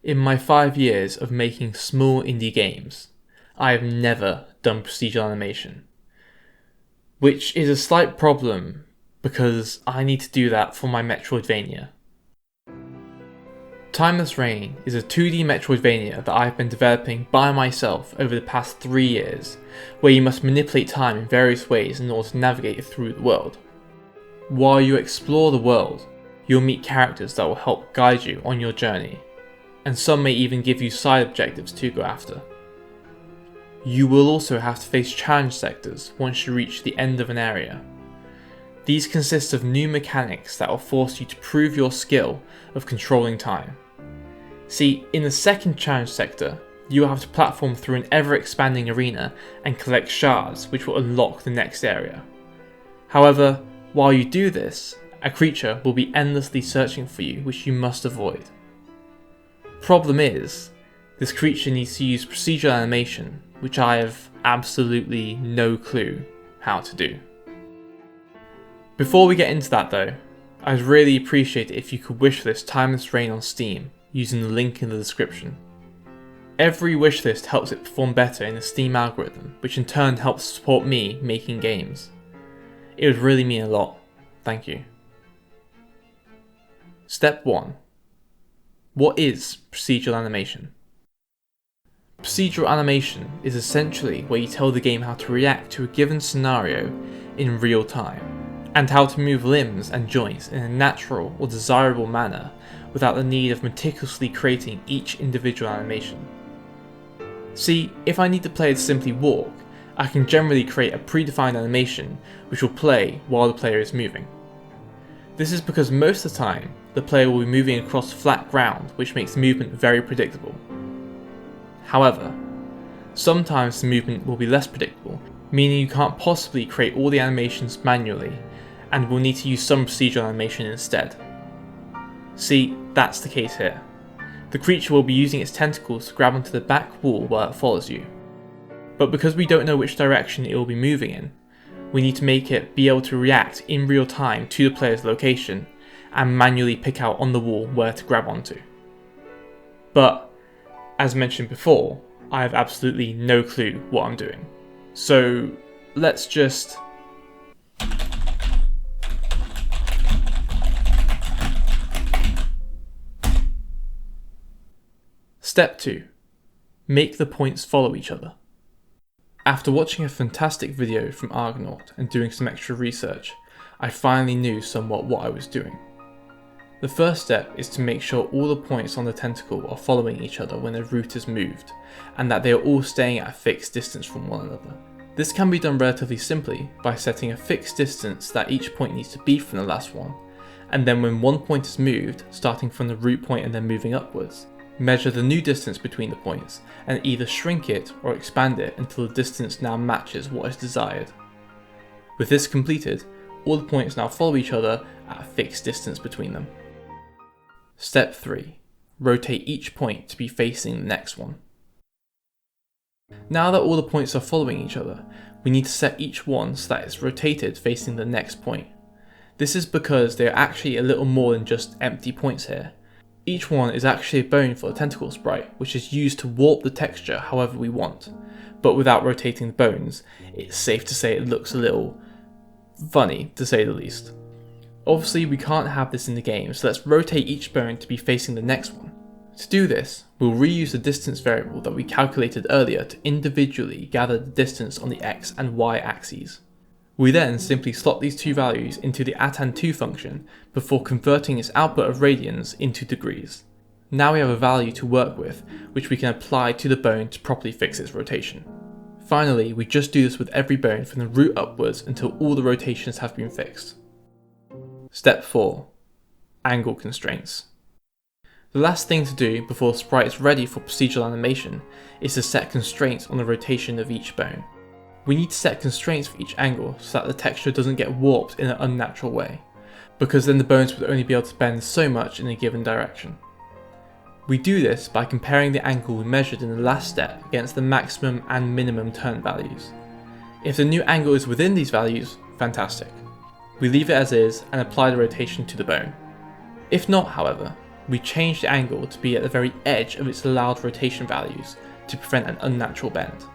In my 5 years of making small indie games, I have never done procedural animation. Which is a slight problem because I need to do that for my Metroidvania. Timeless Reign is a 2D Metroidvania that I've been developing by myself over the past 3 years, where you must manipulate time in various ways in order to navigate through the world. While you explore the world, you'll meet characters that will help guide you on your journey, and some may even give you side objectives to go after. You will also have to face challenge sectors once you reach the end of an area. These consist of new mechanics that will force you to prove your skill of controlling time. See, in the second challenge sector, you will have to platform through an ever-expanding arena and collect shards which will unlock the next area. However, while you do this, a creature will be endlessly searching for you which you must avoid. Problem is, this creature needs to use procedural animation, which I have absolutely no clue how to do. Before we get into that though, I'd really appreciate it if you could wishlist Timeless Reign on Steam using the link in the description. Every wishlist helps it perform better in the Steam algorithm, which in turn helps support me making games. It would really mean a lot. Thank you. Step 1. What is procedural animation? Procedural animation is essentially where you tell the game how to react to a given scenario in real time, and how to move limbs and joints in a natural or desirable manner without the need of meticulously creating each individual animation. See, if I need the player to simply walk, I can generally create a predefined animation which will play while the player is moving. This is because most of the time, the player will be moving across flat ground, which makes the movement very predictable. However, sometimes the movement will be less predictable, meaning you can't possibly create all the animations manually, and will need to use some procedural animation instead. See, that's the case here. The creature will be using its tentacles to grab onto the back wall while it follows you. But because we don't know which direction it will be moving in, we need to make it be able to react in real time to the player's location and manually pick out on the wall where to grab onto. But, as mentioned before, I have absolutely no clue what I'm doing. So, let's just... Step 2. Make the points follow each other. After watching a fantastic video from Argonaut and doing some extra research, I finally knew somewhat what I was doing. The first step is to make sure all the points on the tentacle are following each other when the route is moved, and that they are all staying at a fixed distance from one another. This can be done relatively simply by setting a fixed distance that each point needs to be from the last one, and then when one point is moved, starting from the root point and then moving upwards, measure the new distance between the points and either shrink it or expand it until the distance now matches what is desired. With this completed, all the points now follow each other at a fixed distance between them. Step 3. Rotate each point to be facing the next one. Now that all the points are following each other, we need to set each one so that it's rotated facing the next point. This is because they are actually a little more than just empty points here. Each one is actually a bone for the tentacle sprite, which is used to warp the texture however we want, but without rotating the bones, it's safe to say it looks a little funny, to say the least. Obviously we can't have this in the game, so let's rotate each bone to be facing the next one. To do this, we'll reuse the distance variable that we calculated earlier to individually gather the distance on the x and y axes. We then simply slot these two values into the atan2 function before converting its output of radians into degrees. Now we have a value to work with, which we can apply to the bone to properly fix its rotation. Finally, we just do this with every bone from the root upwards until all the rotations have been fixed. Step 4. Angle constraints. The last thing to do before the sprite is ready for procedural animation is to set constraints on the rotation of each bone. We need to set constraints for each angle so that the texture doesn't get warped in an unnatural way, because then the bones would only be able to bend so much in a given direction. We do this by comparing the angle we measured in the last step against the maximum and minimum turn values. If the new angle is within these values, fantastic. We leave it as is and apply the rotation to the bone. If not, however, we change the angle to be at the very edge of its allowed rotation values to prevent an unnatural bend.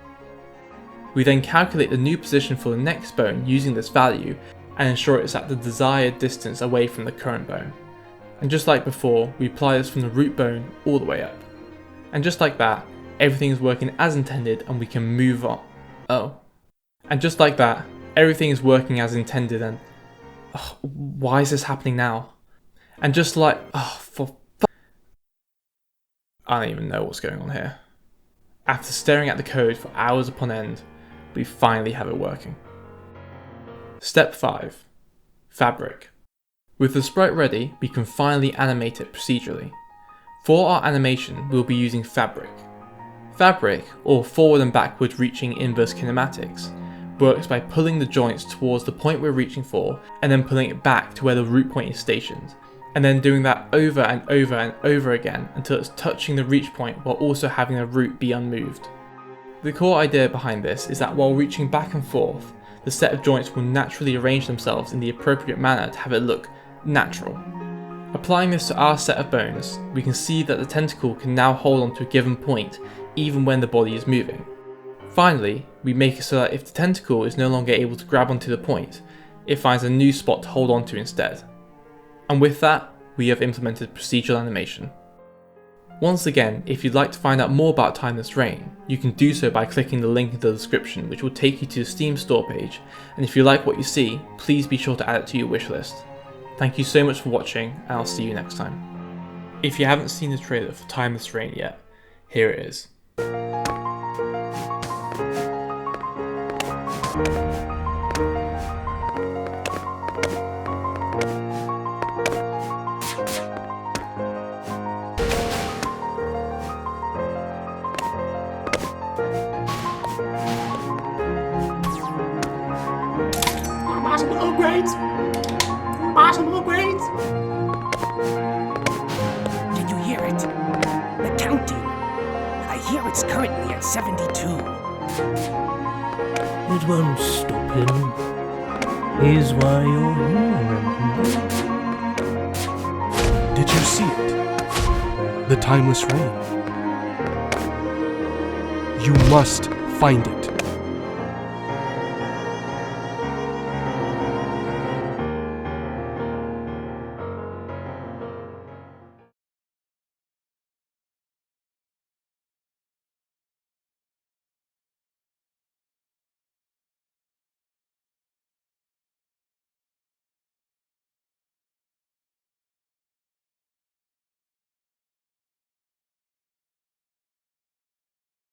We then calculate the new position for the next bone using this value and ensure it's at the desired distance away from the current bone. And just like before, we apply this from the root bone all the way up. And just like that, everything is working as intended and we can move on. And just like that, everything is working as intended and... why is this happening now? And just like... I don't even know what's going on here. After staring at the code for hours upon end, we finally have it working. Step 5. Fabric. With the sprite ready, we can finally animate it procedurally. For our animation, we'll be using Fabric. Fabric, or forward and backward reaching inverse kinematics, works by pulling the joints towards the point we're reaching for and then pulling it back to where the root point is stationed, and then doing that over and over and over again until it's touching the reach point while also having the root be unmoved. The core idea behind this is that while reaching back and forth, the set of joints will naturally arrange themselves in the appropriate manner to have it look natural. Applying this to our set of bones, we can see that the tentacle can now hold on to a given point even when the body is moving. Finally, we make it so that if the tentacle is no longer able to grab onto the point, it finds a new spot to hold onto instead. And with that, we have implemented procedural animation. Once again, if you'd like to find out more about Timeless Rain, you can do so by clicking the link in the description, which will take you to the Steam store page, and if you like what you see, please be sure to add it to your wishlist. Thank you so much for watching, and I'll see you next time. If you haven't seen the trailer for Timeless Rain yet, here it is. Possible upgrades! Possible upgrades! Did you hear it? The counting. I hear it's currently at 72. It won't stop him. Here's why you're here. Did you see it? The Timeless Rain. You must find it.